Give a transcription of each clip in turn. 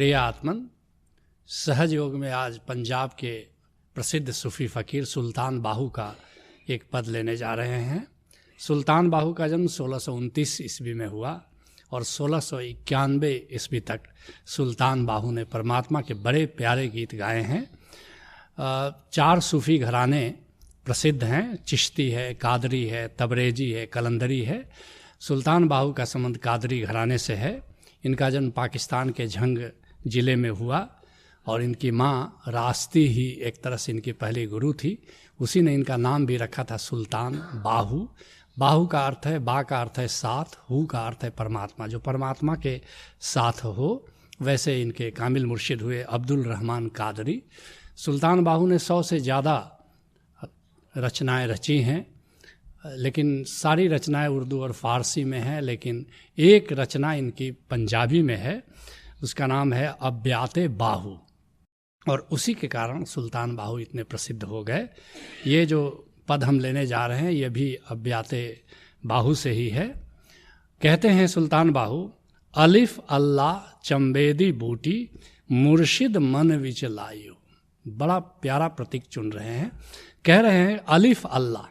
प्रिय आत्मन, सहज योग में आज पंजाब के प्रसिद्ध सूफी फ़कीर सुल्तान बाहू का एक पद लेने जा रहे हैं। सुल्तान बाहू का जन्म 1629 ईस्वी में हुआ और 1691 ईस्वी तक सुल्तान बाहू ने परमात्मा के बड़े प्यारे गीत गाए हैं। 4 सूफी घराने प्रसिद्ध हैं, चिश्ती है, कादरी है, तबरेजी है, कलंदरी है। सुल्तान बाहू का संबंध कादरी घराने से है। इनका जन्म पाकिस्तान के झंग ज़िले में हुआ और इनकी माँ रास्ती ही एक तरह से इनकी पहली गुरु थी। उसी ने इनका नाम भी रखा था सुल्तान बाहू। बाहू का अर्थ है, बा का अर्थ है साथ, हु का अर्थ है परमात्मा, जो परमात्मा के साथ हो। वैसे इनके कामिल मुर्शिद हुए अब्दुल रहमान कादरी। सुल्तान बाहू ने 100 से ज़्यादा रचनाएं रची हैं, लेकिन सारी रचनाएं उर्दू और फ़ारसी में हैं, लेकिन एक रचना इनकी पंजाबी में है। उसका नाम है अब्याते बाहू और उसी के कारण सुल्तान बाहू इतने प्रसिद्ध हो गए। ये जो पद हम लेने जा रहे हैं ये भी अब्याते बाहू से ही है। कहते हैं सुल्तान बाहू, अलिफ अल्लाह चंबेदी बूटी मुर्शिद मन विच लायो। बड़ा प्यारा प्रतीक चुन रहे हैं। कह रहे हैं अलिफ अल्लाह,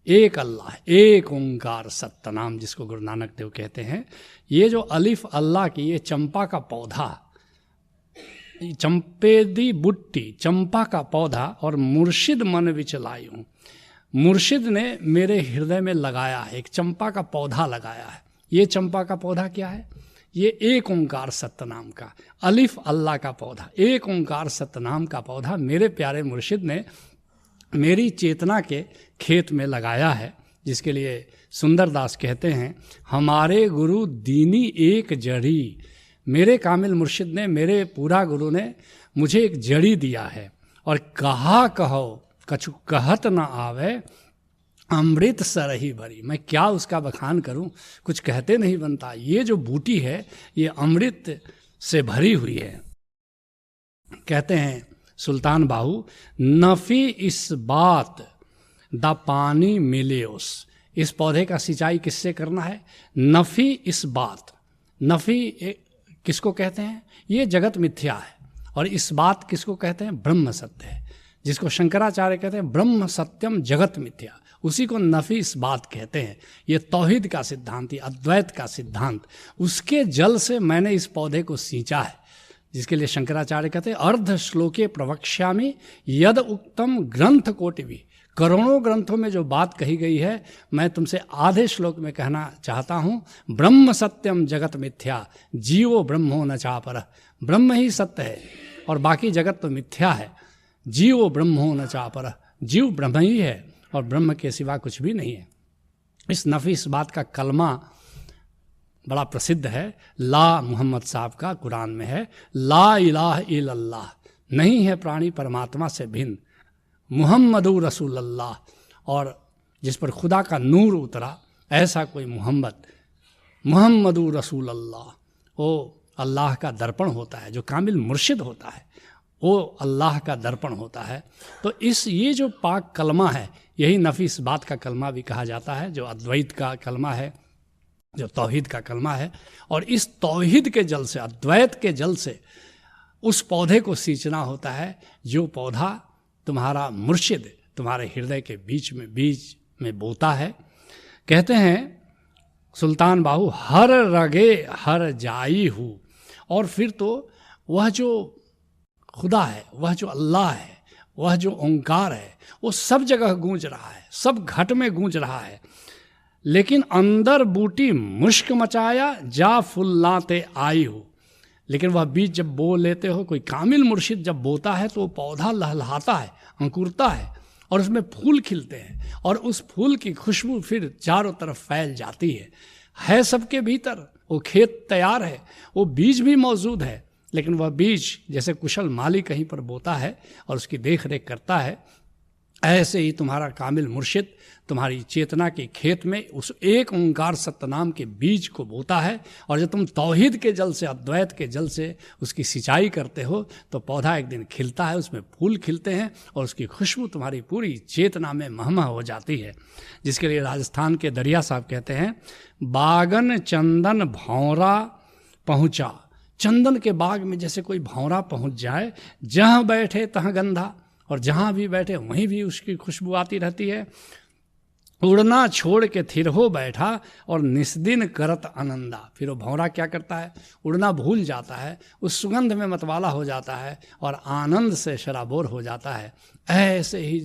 एक ओंकार सत्तनाम, जिसको गुरु नानक देव कहते हैं। ये जो अलिफ अल्लाह की, ये चंपा का पौधा, चंपेदी बुट्टी, चंपा का पौधा और मुर्शिद मन विच लायूं, मुर्शिद ने मेरे हृदय में लगाया है, एक चंपा का पौधा लगाया है। ये चंपा का पौधा क्या है? ये एक ओंकार सत्तनाम का, अलिफ अल्लाह का पौधा, एक ओंकार सत्तनाम का पौधा मेरे प्यारे मुर्शिद ने मेरी चेतना के खेत में लगाया है। जिसके लिए सुंदरदास कहते हैं, हमारे गुरु दीनी एक जड़ी। मेरे कामिल मुर्शिद ने, मेरे पूरा गुरु ने मुझे एक जड़ी दिया है। और कहा कहो कछु कहत न आवे, अमृत सरही भरी। मैं क्या उसका बखान करूं, कुछ कहते नहीं बनता। ये जो बूटी है ये अमृत से भरी हुई है। कहते हैं सुल्तान बाहू, नफी इस बात द पानी मिलेओस। इस पौधे का सिंचाई किससे करना है? नफी इस बात। नफी किसको कहते हैं? ये जगत मिथ्या है। और इस बात किसको कहते हैं? ब्रह्म सत्य है, जिसको शंकराचार्य कहते हैं ब्रह्म सत्यम जगत मिथ्या। उसी को नफी इस बात कहते हैं। ये तौहीद का सिद्धांत, ये अद्वैत का सिद्धांत, उसके जल से मैंने इस पौधे को सींचा है। जिसके लिए शंकराचार्य कहते हैं अर्ध श्लोके प्रवक्ष्यामि यद उक्तम ग्रंथ कोटिभी। करोड़ों ग्रंथों में जो बात कही गई है मैं तुमसे आधे श्लोक में कहना चाहता हूँ। ब्रह्म सत्यम जगत मिथ्या, जीवो ब्रह्मो न चापर। ब्रह्म ही सत्य है और बाकी जगत तो मिथ्या है। जीवो ब्रह्मो न चापर, जीव ब्रह्म ही है और ब्रह्म के सिवा कुछ भी नहीं है। इस नफी इस बात का कलमा बड़ा प्रसिद्ध है। ला मोहम्मद साहब का कुरान में है, ला इलाह इल्लल्लाह, नहीं है प्राणी परमात्मा से भिन्न, मुहम्मदुर रसूलुल्लाह। और जिस पर खुदा का नूर उतरा ऐसा कोई मोहम्मद, मुहम्मदुर रसूलुल्लाह, वो अल्लाह का दर्पण होता है। जो कामिल मुर्शिद होता है वो अल्लाह का दर्पण होता है। तो ये जो पाक कलमा है, यही नफी इस बात का कलमा भी कहा जाता है, जो अद्वैत का कलमा है, जो तौहीद का कलमा है। और इस तौहीद के जल से, अद्वैत के जल से उस पौधे को सींचना होता है जो पौधा तुम्हारा मुर्शिद तुम्हारे हृदय के बीच में बोता है। कहते हैं सुल्तान बाहू, हर रगे हर जाई हूँ। और फिर तो वह जो खुदा है, वह जो अल्लाह है, वह जो ओंकार है, वो सब जगह गूंज रहा है, सब घट में गूंज रहा है। लेकिन अंदर बूटी मुश्क मचाया जा फुल्लाते आई हो। लेकिन वह बीज जब बो लेते हो, कोई कामिल मुर्शिद जब बोता है तो वो पौधा लहलहाता है, अंकुरता है और उसमें फूल खिलते हैं और उस फूल की खुशबू फिर चारों तरफ फैल जाती है सबके भीतर। वो खेत तैयार है, वो बीज भी मौजूद है, लेकिन वह बीज जैसे कुशल माली कहीं पर बोता है और उसकी देख रेख करता है, ऐसे ही तुम्हारा कामिल मुर्शिद तुम्हारी चेतना के खेत में उस एक ओंकार सत्यनाम के बीज को बोता है। और जब तुम तौहीद के जल से, अद्वैत के जल से उसकी सिंचाई करते हो तो पौधा एक दिन खिलता है, उसमें फूल खिलते हैं और उसकी खुशबू तुम्हारी पूरी चेतना में महमा हो जाती है। जिसके लिए राजस्थान के दरिया साहब कहते हैं, बागन चंदन भौरा पहुँचा चंदन के बाग में जैसे कोई भंवरा पहुंच जाए, जहां बैठे तहां गंधा, और जहां भी बैठे वहीं भी उसकी खुशबू आती रहती है। उड़ना छोड़ के थिर हो बैठा और निस्दिन करत आनंदा। फिर वो भंवरा क्या करता है, उड़ना भूल जाता है, उस सुगंध में मतवाला हो जाता है और आनंद से शराबोर हो जाता है। ऐसे ही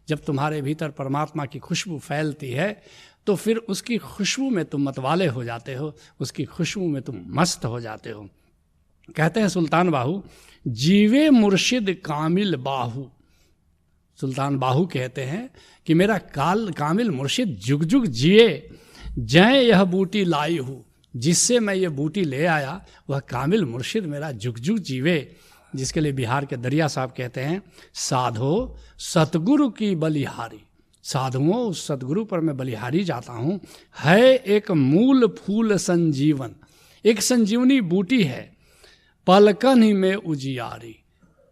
जब तुम्हारे भीतर परमात्मा की खुशबू फैलती है तो फिर उसकी खुशबू में तुम मतवाले हो जाते हो, उसकी खुशबू में तुम मस्त हो जाते हो। कहते हैं सुल्तान बाहू, जीवे मुर्शिद कामिल बाहू। सुल्तान बाहू कहते हैं कि मेरा कामिल मुर्शिद जुग जुग जिए, जय यह बूटी लाई हूँ। जिससे मैं ये बूटी ले आया वह कामिल मुर्शिद मेरा जुग जुग जीवे। जिसके लिए बिहार के दरिया साहब कहते हैं, साधो सतगुरु की बलिहारी। साधुओं, उस सतगुरु पर मैं बलिहारी जाता हूँ। है एक मूल फूल संजीवन, एक संजीवनी बूटी है, पलकन ही में उजियारी।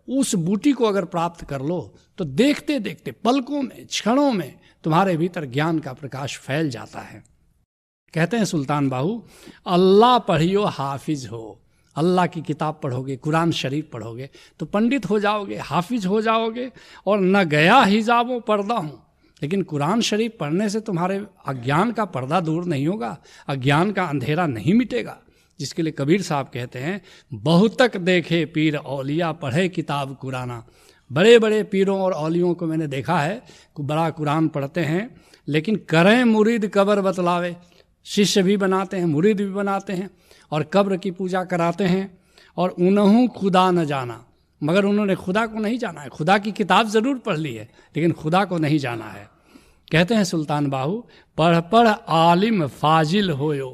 उस बूटी को अगर प्राप्त कर लो तो देखते देखते पलकों में, क्षणों में तुम्हारे भीतर ज्ञान का प्रकाश फैल जाता है। कहते हैं सुल्तान बाहू, अल्लाह पढ़ियो हाफिज हो। अल्लाह की किताब पढ़ोगे, कुरान शरीफ पढ़ोगे तो पंडित हो जाओगे, हाफिज हो जाओगे। और न गया हिजाबों पर्दा हूँ, लेकिन कुरान शरीफ पढ़ने से तुम्हारे अज्ञान का पर्दा दूर नहीं होगा, अज्ञान का अंधेरा नहीं मिटेगा। जिसके लिए कबीर साहब कहते हैं, बहुतक देखे पीर औलिया पढ़े किताब कुराना। बड़े बड़े पीरों और औलियों को मैंने देखा है, बड़ा कुरान पढ़ते हैं, लेकिन करें मुरीद कब्र बतलावे। शिष्य भी बनाते हैं, मुरीद भी बनाते हैं और कब्र की पूजा कराते हैं। और उन्हों खुदा न जाना, मगर उन्होंने खुदा को नहीं जाना है। खुदा की किताब ज़रूर पढ़ ली है, लेकिन खुदा को नहीं जाना है। कहते हैं सुल्तान बाहू, पढ़ पढ़ आलिम फाजिल होयो।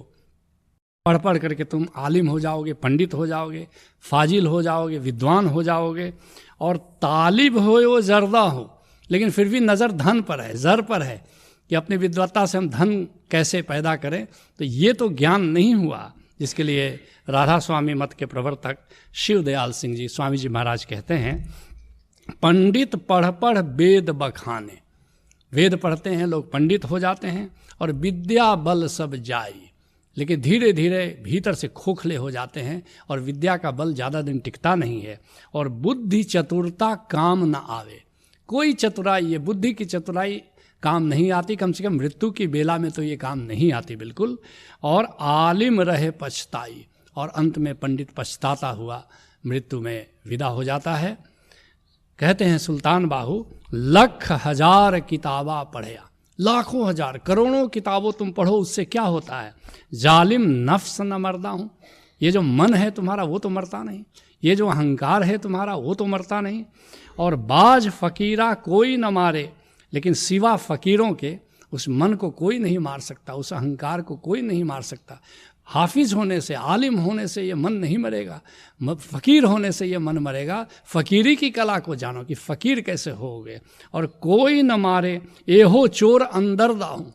पढ़ पढ़ करके तुम आलिम हो जाओगे, पंडित हो जाओगे, फाजिल हो जाओगे, विद्वान हो जाओगे। और तालिब हो जरदा हो, लेकिन फिर भी नज़र धन पर है, जर पर है कि अपनी विद्वत्ता से हम धन कैसे पैदा करें, तो ये तो ज्ञान नहीं हुआ। जिसके लिए राधा स्वामी मत के प्रवर्तक शिव दयाल सिंह जी, स्वामी जी महाराज कहते हैं, पंडित पढ़ पढ़ वेद बखाने। वेद पढ़ते हैं लोग, पंडित हो जाते हैं और विद्या बल सब जाई, लेकिन धीरे धीरे भीतर से खोखले हो जाते हैं और विद्या का बल ज़्यादा दिन टिकता नहीं है। और बुद्धि चतुरता काम न आवे। कोई चतुराई, ये बुद्धि की चतुराई काम नहीं आती, कम से कम मृत्यु की बेला में तो ये काम नहीं आती बिल्कुल। और आलिम रहे पछताई, और अंत में पंडित पछताता हुआ मृत्यु में विदा हो जाता है। कहते हैं सुल्तान बाहू, लख हजार किताबा पढ़या। लाखों हजार करोड़ों किताबों तुम पढ़ो, उससे क्या होता है? जालिम नफ्स न मरदा हूँ। ये जो मन है तुम्हारा वो तो मरता नहीं, ये जो अहंकार है तुम्हारा वो तो मरता नहीं। और बाज फकीरा कोई न मारे, लेकिन सिवा फकीरों के उस मन को कोई नहीं मार सकता, उस अहंकार को कोई नहीं मार सकता। हाफिज होने से, आलिम होने से ये मन नहीं मरेगा, फ़कीर होने से ये मन मरेगा। फ़कीरी की कला को जानो कि फ़कीर कैसे होगे। और कोई न मारे एहो चोर अंदर दाऊँ।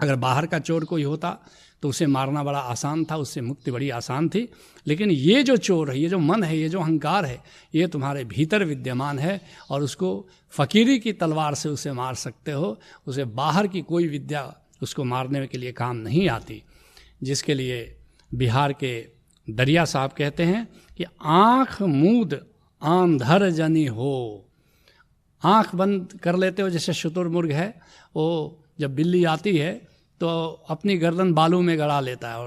अगर बाहर का चोर कोई होता तो उसे मारना बड़ा आसान था, उससे मुक्ति बड़ी आसान थी। लेकिन ये जो चोर है, ये जो मन है, ये जो अहंकार है, ये तुम्हारे भीतर विद्यमान है और उसको फ़कीरी की तलवार से उसे मार सकते हो। उसे बाहर की कोई विद्या उसको मारने के लिए काम नहीं आती। जिसके लिए बिहार के दरिया साहब कहते हैं कि आँख मूद आंधर जनी हो। आँख बंद कर लेते हो, जैसे शुतुरमुर्ग है, वो जब बिल्ली आती है तो अपनी गर्दन बालू में गड़ा लेता है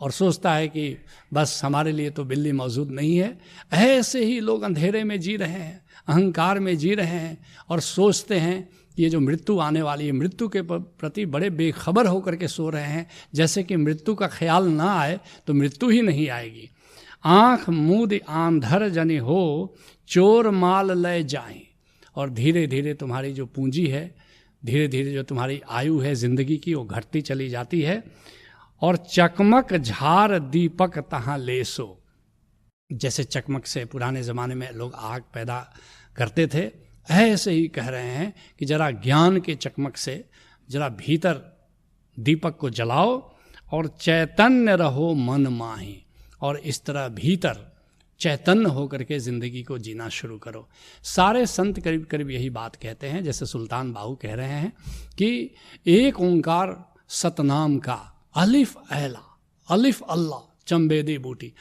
और सोचता है कि बस हमारे लिए तो बिल्ली मौजूद नहीं है। ऐसे ही लोग अंधेरे में जी रहे हैं, अहंकार में जी रहे हैं और सोचते हैं ये जो मृत्यु आने वाली है, मृत्यु के प्रति बड़े बेखबर होकर के सो रहे हैं, जैसे कि मृत्यु का ख्याल ना आए तो मृत्यु ही नहीं आएगी। आँख मूद आंधर जनी हो चोर माल ले जाएं। और धीरे धीरे तुम्हारी जो पूंजी है, धीरे धीरे जो तुम्हारी आयु है ज़िंदगी की, वो घटती चली जाती है। और चकमक झार दीपक तहाँ लेसो। जैसे चकमक से पुराने ज़माने में लोग आग पैदा करते थे, ऐसे ही कह रहे हैं कि जरा ज्ञान के चकमक से जरा भीतर दीपक को जलाओ और चैतन्य रहो मन माही। और इस तरह भीतर चैतन्य होकर के ज़िंदगी को जीना शुरू करो। सारे संत करीब करीब यही बात कहते हैं। जैसे सुल्तान बाहू कह रहे हैं कि एक ओंकार सतनाम का, अलिफ अहला, अलिफ अल्लाह, चंबेदी बूटी।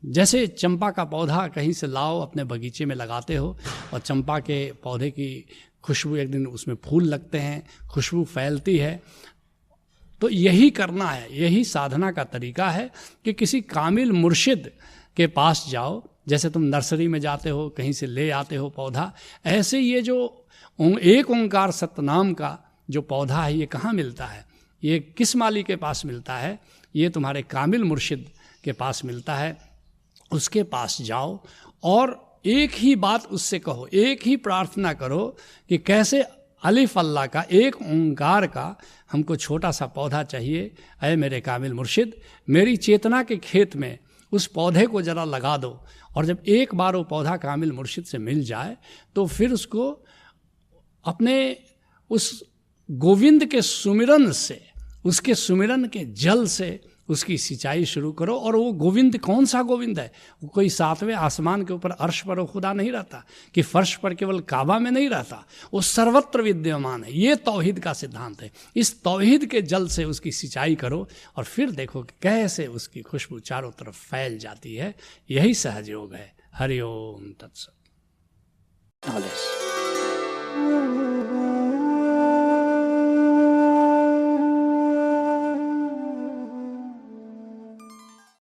जैसे चंपा का पौधा कहीं से लाओ, अपने बगीचे में लगाते हो, और चंपा के पौधे की खुशबू, एक दिन उसमें फूल लगते हैं, खुशबू फैलती है। तो यही करना है, यही साधना का तरीका है कि किसी कामिल मुर्शिद के पास जाओ। जैसे तुम नर्सरी में जाते हो, कहीं से ले आते हो पौधा, ऐसे ये जो एक ओंकार सतनाम का जो पौधा है, ये कहाँ मिलता है? ये किस माली के पास मिलता है? ये तुम्हारे कामिल मुर्शिद के पास मिलता है। उसके पास जाओ और एक ही बात उससे कहो, एक ही प्रार्थना करो कि कैसे अलिफ अल्लाह का, एक ओंकार का हमको छोटा सा पौधा चाहिए। ऐ मेरे कामिल मुर्शिद, मेरी चेतना के खेत में उस पौधे को जरा लगा दो। और जब एक बार वो पौधा कामिल मुर्शिद से मिल जाए तो फिर उसको अपने उस गोविंद के सुमिरन से, उसके सुमिरन के जल से उसकी सिंचाई शुरू करो। और वो गोविंद कौन सा गोविंद है? वो कोई 7वें आसमान के ऊपर अर्श पर वो खुदा नहीं रहता, कि फर्श पर केवल काबा में नहीं रहता, वो सर्वत्र विद्यमान है। ये तौहीद का सिद्धांत है। इस तौहीद के जल से उसकी सिंचाई करो और फिर देखो कि कैसे उसकी खुशबू चारों तरफ फैल जाती है। यही सहज योग है। हरि ओम तत्सत।